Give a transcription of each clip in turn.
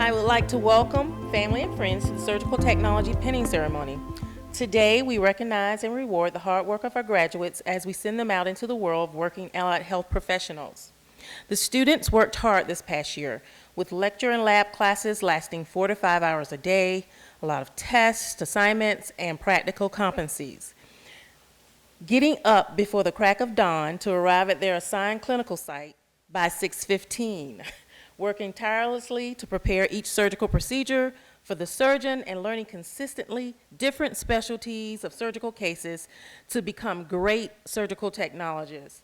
I would like to welcome family and friends to the Surgical Technology pinning ceremony. Today, we recognize and reward the hard work of our graduates as we send them out into the world of working allied health professionals. The students worked hard this past year, with lecture and lab classes lasting 4 to 5 hours a day, a lot of tests, assignments, and practical competencies. Getting up before the crack of dawn to arrive at their assigned clinical site by 6:15, working tirelessly to prepare each surgical procedure for the surgeon and learning consistently different specialties of surgical cases to become great surgical technologists.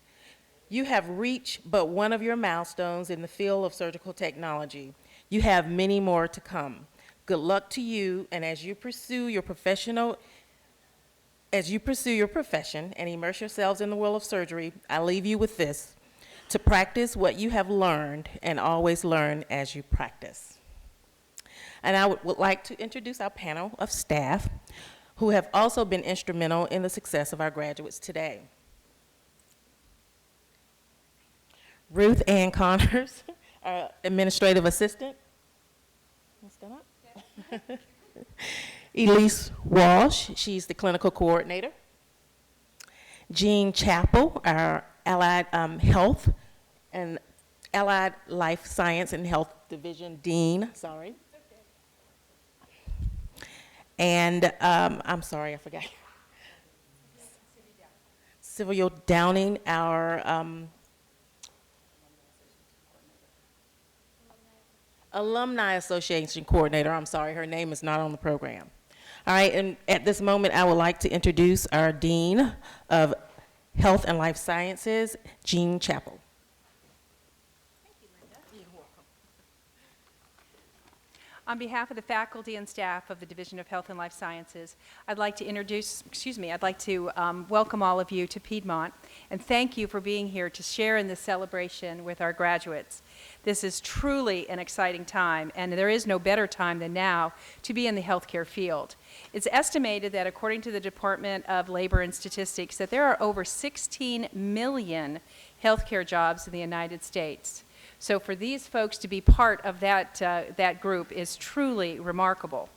You have reached but one of your milestones in the field of surgical technology. You have many more to come. Good luck to you, and as you pursue your profession and immerse yourselves in the world of surgery, I leave you with this: to practice what you have learned and always learn as you practice. And I would like to introduce our panel of staff who have also been instrumental in the success of our graduates today. Ruth Ann Connors, our administrative assistant. Stand up. Elise Walsh, she's the clinical coordinator. Jean Chappell, our allied health and allied life science and health division dean, sorry. And I'm sorry, I forgot. Sylvia Downing, our Alumni Association coordinator. I'm sorry, her name is not on the program. All right, and at this moment, I would like to introduce our Dean of Health and Life Sciences, Jean Chappell. Thank you, Linda. You're welcome. On behalf of the faculty and staff of the Division of Health and Life Sciences, I'd like to welcome all of you to Piedmont and thank you for being here to share in this celebration with our graduates. This is truly an exciting time, and there is no better time than now to be in the healthcare field. It's estimated that according to the Department of Labor and Statistics that there are over 16 million healthcare jobs in the United States. So for these folks to be part of that group is truly remarkable.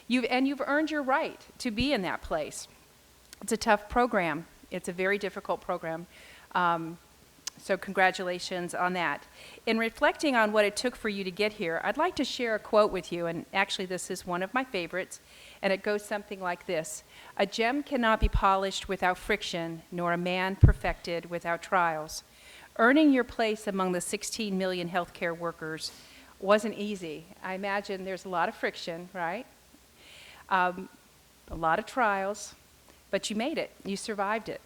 You've earned your right to be in that place. It's a tough program. It's a very difficult program. So congratulations on that. In reflecting on what it took for you to get here, I'd like to share a quote with you, and actually this is one of my favorites, and it goes something like this: "A gem cannot be polished without friction, nor a man perfected without trials." Earning your place among the 16 million healthcare workers wasn't easy. I imagine there's a lot of friction, right? A lot of trials, but you made it. You survived it.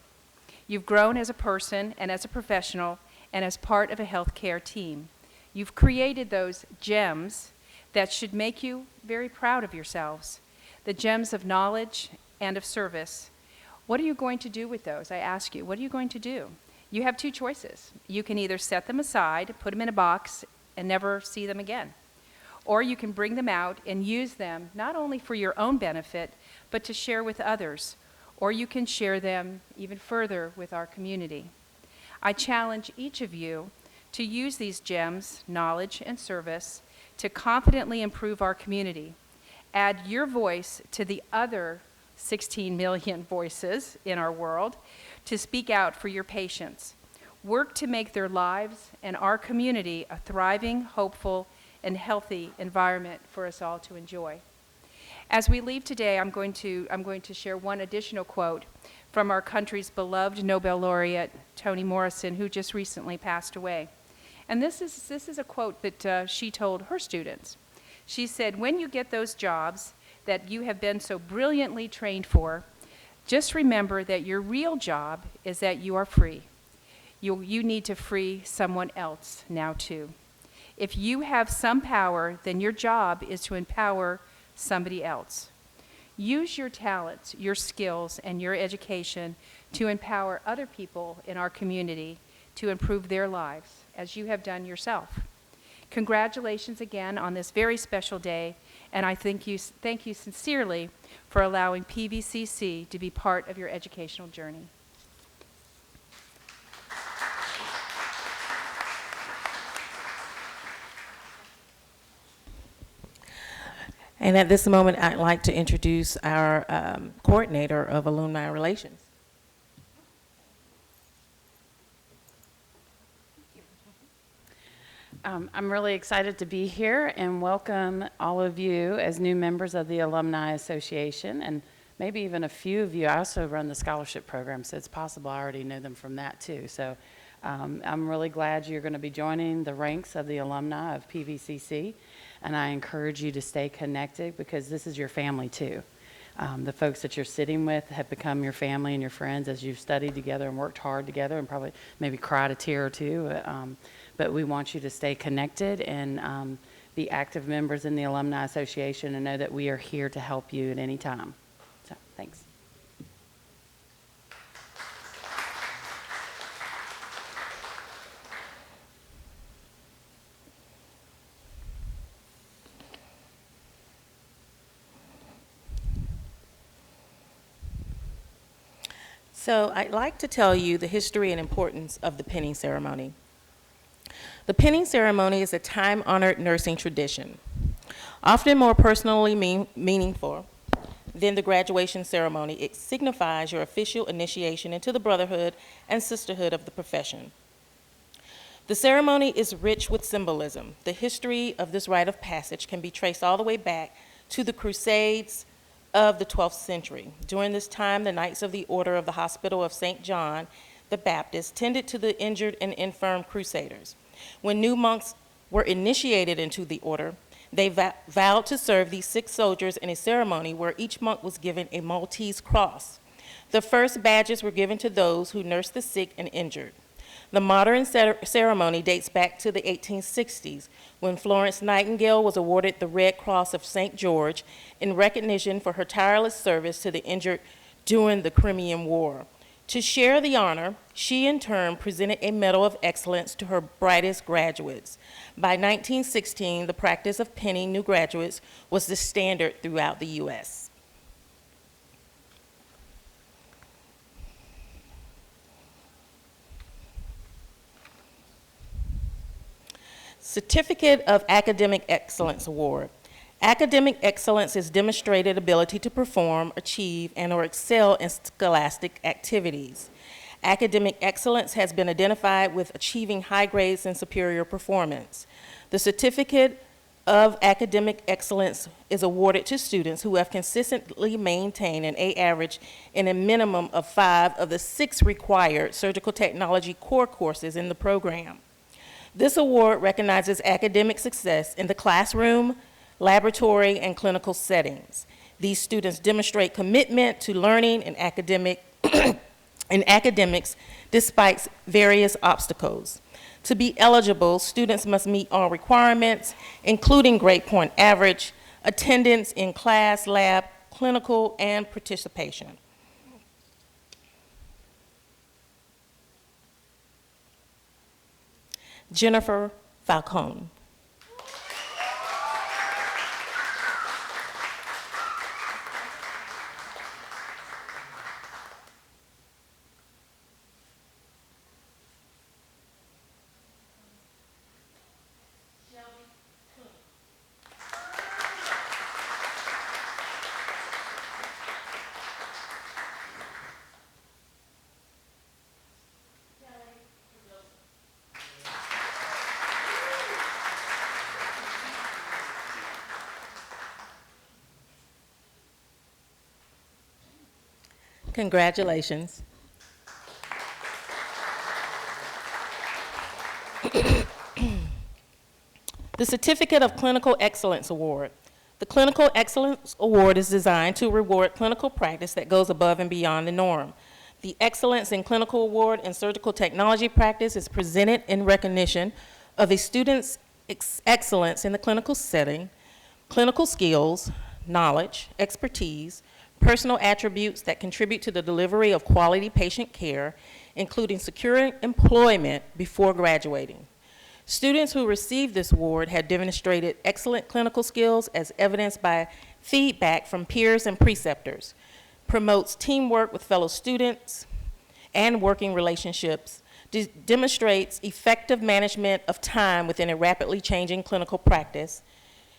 You've grown as a person and as a professional and as part of a healthcare team. You've created those gems that should make you very proud of yourselves, the gems of knowledge and of service. What are you going to do with those? I ask you, what are you going to do? You have two choices. You can either set them aside, put them in a box, and never see them again. Or you can bring them out and use them not only for your own benefit, but to share with others. Or you can share them even further with our community. I challenge each of you to use these gems, knowledge and service, to confidently improve our community. Add your voice to the other 16 million voices in our world to speak out for your patients. Work to make their lives and our community a thriving, hopeful, and healthy environment for us all to enjoy. As we leave today, I'm going to share one additional quote from our country's beloved Nobel laureate, Toni Morrison, who just recently passed away. And this is a quote that she told her students. She said, "When you get those jobs that you have been so brilliantly trained for, just remember that your real job is that you are free. You need to free someone else now too. If you have some power, then your job is to empower somebody else. Use your talents, your skills, and your education to empower other people in our community to improve their lives, as you have done yourself. Congratulations again on this very special day, and I thank you sincerely for allowing PVCC to be part of your educational journey." And at this moment, I'd like to introduce our coordinator of alumni relations. I'm really excited to be here and welcome all of you as new members of the Alumni Association, and maybe even a few of you. I also run the scholarship program, so it's possible I already know them from that too. So I'm really glad you're going to be joining the ranks of the alumni of PVCC, and I encourage you to stay connected because this is your family too. The folks that you're sitting with have become your family and your friends as you've studied together and worked hard together and probably maybe cried a tear or two. But we want you to stay connected and be active members in the Alumni Association and know that we are here to help you at any time. So, thanks. So I'd like to tell you the history and importance of the pinning ceremony. The pinning ceremony is a time-honored nursing tradition, often more personally meaningful than the graduation ceremony. It signifies your official initiation into the brotherhood and sisterhood of the profession. The ceremony is rich with symbolism. The history of this rite of passage can be traced all the way back to the Crusades of the 12th century. During this time, the Knights of the Order of the Hospital of St. John the Baptist tended to the injured and infirm crusaders. When new monks were initiated into the order, they vowed to serve these sick soldiers in a ceremony where each monk was given a Maltese cross. The first badges were given to those who nursed the sick and injured. The modern ceremony dates back to the 1860s, when Florence Nightingale was awarded the Red Cross of St. George in recognition for her tireless service to the injured during the Crimean War. To share the honor, she in turn presented a Medal of Excellence to her brightest graduates. By 1916, the practice of pinning new graduates was the standard throughout the U.S. Certificate of Academic Excellence Award. Academic excellence is demonstrated ability to perform, achieve, and/or excel in scholastic activities. Academic excellence has been identified with achieving high grades and superior performance. The Certificate of Academic Excellence is awarded to students who have consistently maintained an A average in a minimum of 5 of the 6 required surgical technology core courses in the program. This award recognizes academic success in the classroom, laboratory, and clinical settings. These students demonstrate commitment to learning and academics despite various obstacles. To be eligible, students must meet all requirements, including grade point average, attendance in class, lab, clinical, and participation. Jennifer Falcone. Congratulations. The Certificate of Clinical Excellence Award. The Clinical Excellence Award is designed to reward clinical practice that goes above and beyond the norm. The Excellence in Clinical Award in Surgical Technology Practice is presented in recognition of a student's excellence in the clinical setting, clinical skills, knowledge, expertise, personal attributes that contribute to the delivery of quality patient care, including securing employment before graduating. Students who receive this award have demonstrated excellent clinical skills as evidenced by feedback from peers and preceptors, promotes teamwork with fellow students and working relationships, demonstrates effective management of time within a rapidly changing clinical practice,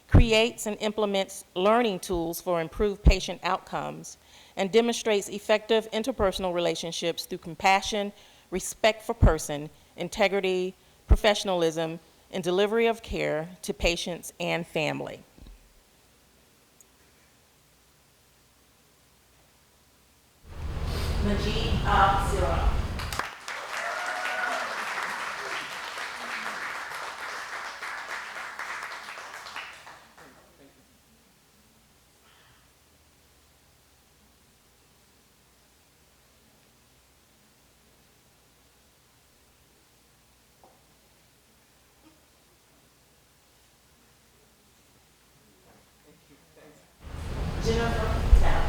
creates and implements learning tools for improved patient outcomes, and demonstrates effective interpersonal relationships through compassion, respect for person, integrity, professionalism, and delivery of care to patients and family. Majid Al-Sirah. Jennifer Patel.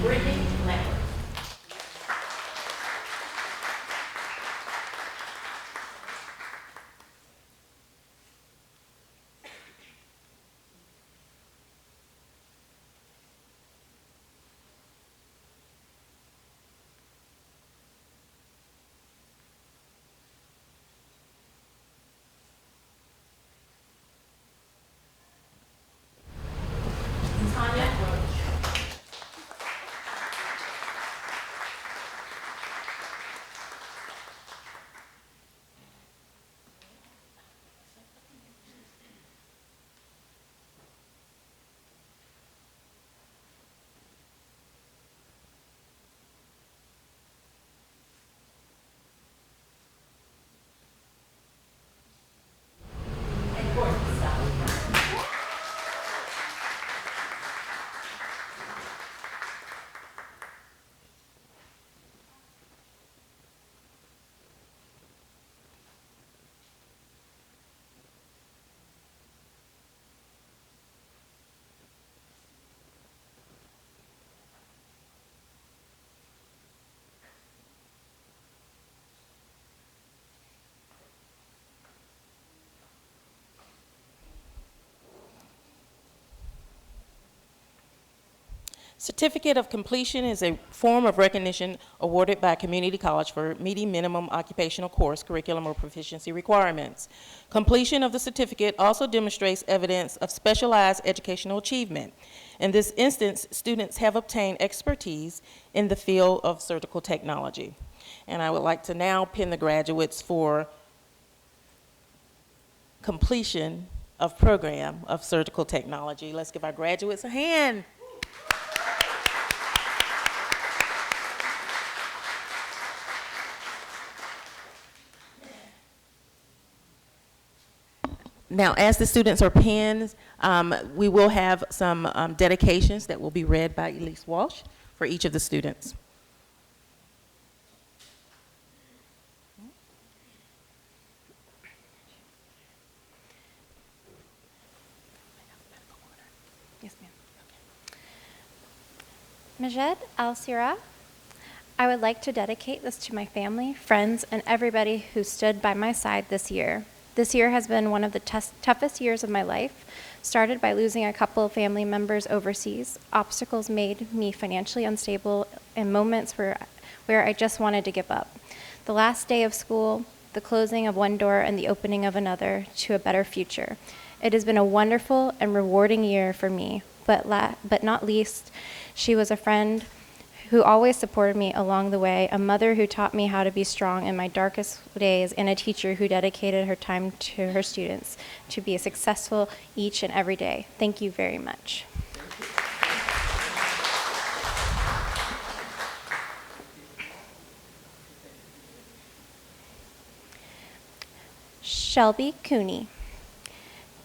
Brittany Lambert. Tanya Roach. And Courtney Scott. Certificate of completion is a form of recognition awarded by a community college for meeting minimum occupational course, curriculum, or proficiency requirements. Completion of the certificate also demonstrates evidence of specialized educational achievement. In this instance, students have obtained expertise in the field of surgical technology. And I would like to now pin the graduates for completion of program of surgical technology. Let's give our graduates a hand. Now, as the students are pinned, we will have some dedications that will be read by Elise Walsh for each of the students. Yes, ma'am. Majed Al-Sirah, I would like to dedicate this to my family, friends, and everybody who stood by my side this year. This year has been one of the toughest years of my life, started by losing a couple of family members overseas. Obstacles made me financially unstable in moments where I just wanted to give up. The last day of school, the closing of one door and the opening of another to a better future. It has been a wonderful and rewarding year for me, but not least, she was a friend who always supported me along the way, a mother who taught me how to be strong in my darkest days, and a teacher who dedicated her time to her students to be successful each and every day. Thank you very much. Shelby Cooney.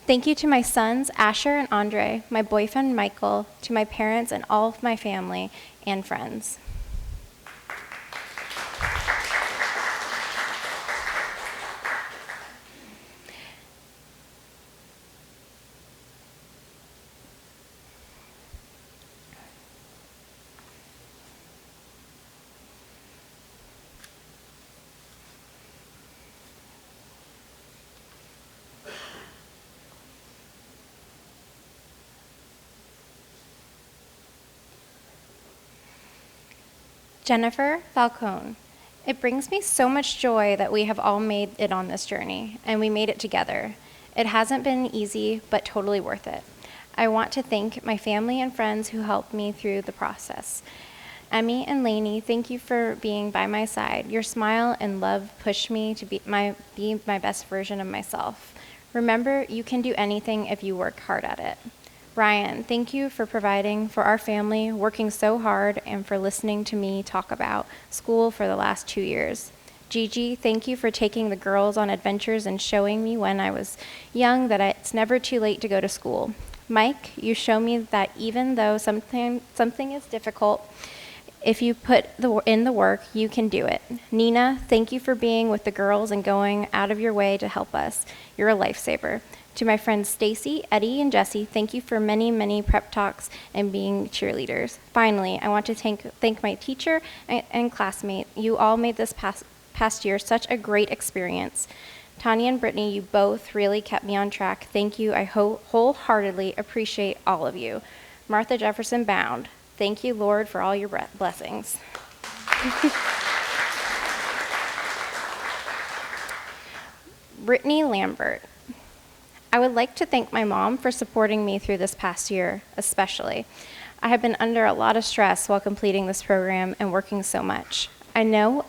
Thank you to my sons, Asher and Andre, my boyfriend, Michael, to my parents and all of my family and friends. Jennifer Falcone. It brings me so much joy that we have all made it on this journey, and we made it together. It hasn't been easy, but totally worth it. I want to thank my family and friends who helped me through the process. Emmy and Lainey, thank you for being by my side. Your smile and love pushed me to be my best version of myself. Remember, you can do anything if you work hard at it. Ryan, thank you for providing for our family, working so hard, and for listening to me talk about school for the last 2 years. Gigi, thank you for taking the girls on adventures and showing me when I was young that it's never too late to go to school. Mike, you show me that even though something is difficult, if you put in the work, you can do it. Nina, thank you for being with the girls and going out of your way to help us. You're a lifesaver. To my friends Stacy, Eddie, and Jesse, thank you for many, many prep talks and being cheerleaders. Finally, I want to thank my teacher and classmate. You all made this past year such a great experience. Tanya and Brittany, you both really kept me on track. Thank you. I wholeheartedly appreciate all of you. Martha Jefferson Bound, thank you, Lord, for all your blessings. Brittany Lambert. I would like to thank my mom for supporting me through this past year, especially. I have been under a lot of stress while completing this program and working so much. I know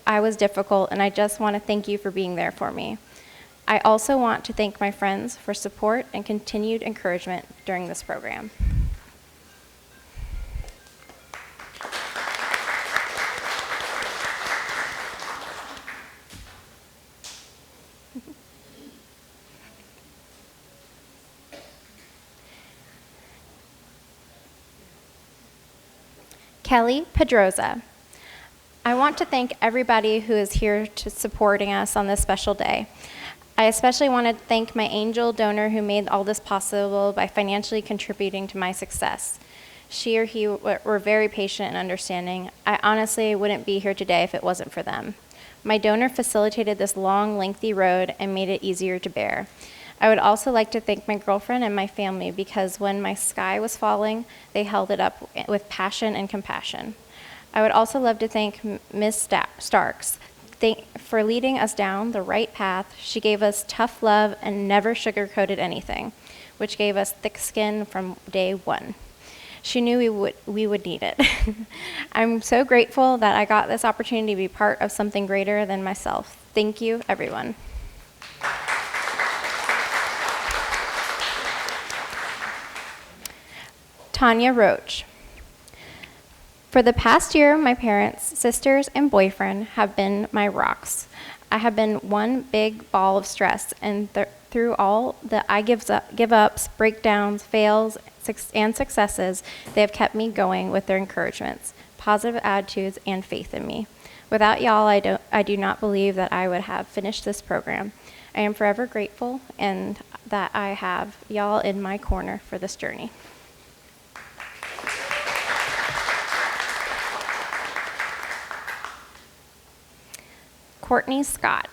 I was difficult, and I just want to thank you for being there for me. I also want to thank my friends for support and continued encouragement during this program. Kelly Pedroza. I want to thank everybody who is here to supporting us on this special day. I especially want to thank my angel donor who made all this possible by financially contributing to my success. She or he were very patient and understanding. I honestly wouldn't be here today if it wasn't for them. My donor facilitated this long, lengthy road and made it easier to bear. I would also like to thank my girlfriend and my family because when my sky was falling, they held it up with passion and compassion. I would also love to thank Ms. Starks for leading us down the right path. She gave us tough love and never sugarcoated anything, which gave us thick skin from day one. She knew we would need it. I'm so grateful that I got this opportunity to be part of something greater than myself. Thank you, everyone. Tanya Roach. For the past year, my parents, sisters, and boyfriend have been my rocks. I have been one big ball of stress, and through all the give-ups, breakdowns, fails, and successes, they have kept me going with their encouragements, positive attitudes, and faith in me. Without y'all, I do not believe that I would have finished this program. I am forever grateful and that I have y'all in my corner for this journey. Courtney Scott.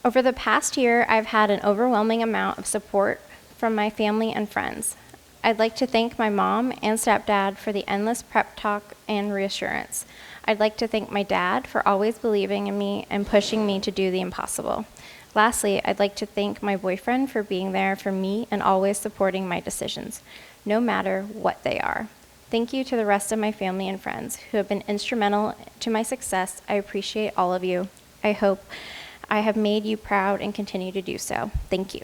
Over the past year, I've had an overwhelming amount of support from my family and friends. I'd like to thank my mom and stepdad for the endless prep talk and reassurance. I'd like to thank my dad for always believing in me and pushing me to do the impossible. Lastly, I'd like to thank my boyfriend for being there for me and always supporting my decisions, no matter what they are. Thank you to the rest of my family and friends who have been instrumental to my success. I appreciate all of you. I hope I have made you proud and continue to do so. Thank you.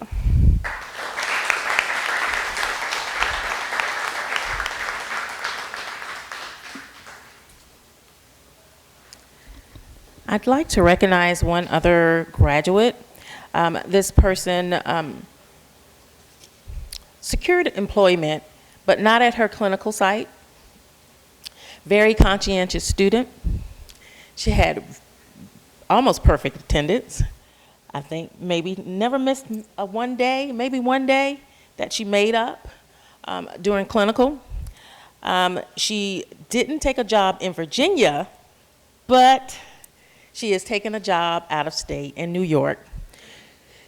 I'd like to recognize one other graduate. This person secured employment, but not at her clinical site. Very conscientious student. She had almost perfect attendance. I think maybe never missed one day that she made up during clinical. She didn't take a job in Virginia, but she has taken a job out of state in New York.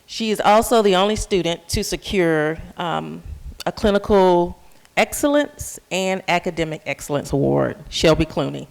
She is also the only student to secure a clinical Excellence and Academic Excellence Award, Shelby Clooney.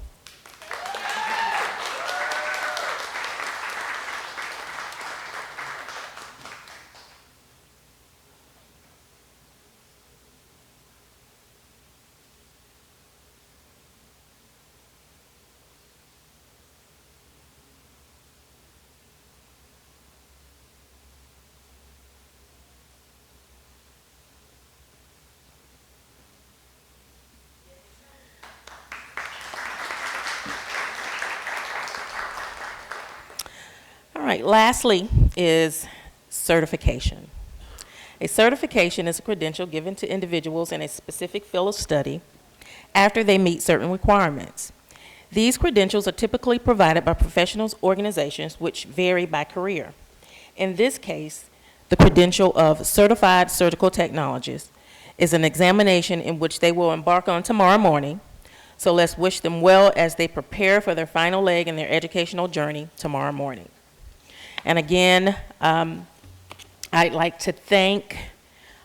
All right, lastly is certification. A certification is a credential given to individuals in a specific field of study after they meet certain requirements. These credentials are typically provided by professionals' organizations which vary by career. In this case, the credential of Certified Surgical Technologist is an examination in which they will embark on tomorrow morning. So let's wish them well as they prepare for their final leg in their educational journey tomorrow morning. And again, I'd like to thank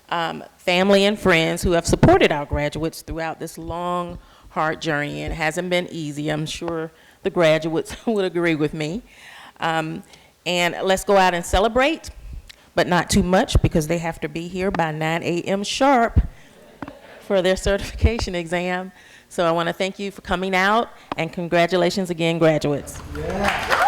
family and friends who have supported our graduates throughout this long, hard journey. It hasn't been easy. I'm sure the graduates would agree with me. And let's go out and celebrate, but not too much because they have to be here by 9 a.m. sharp for their certification exam. So I want to thank you for coming out, and congratulations again, graduates. Yeah.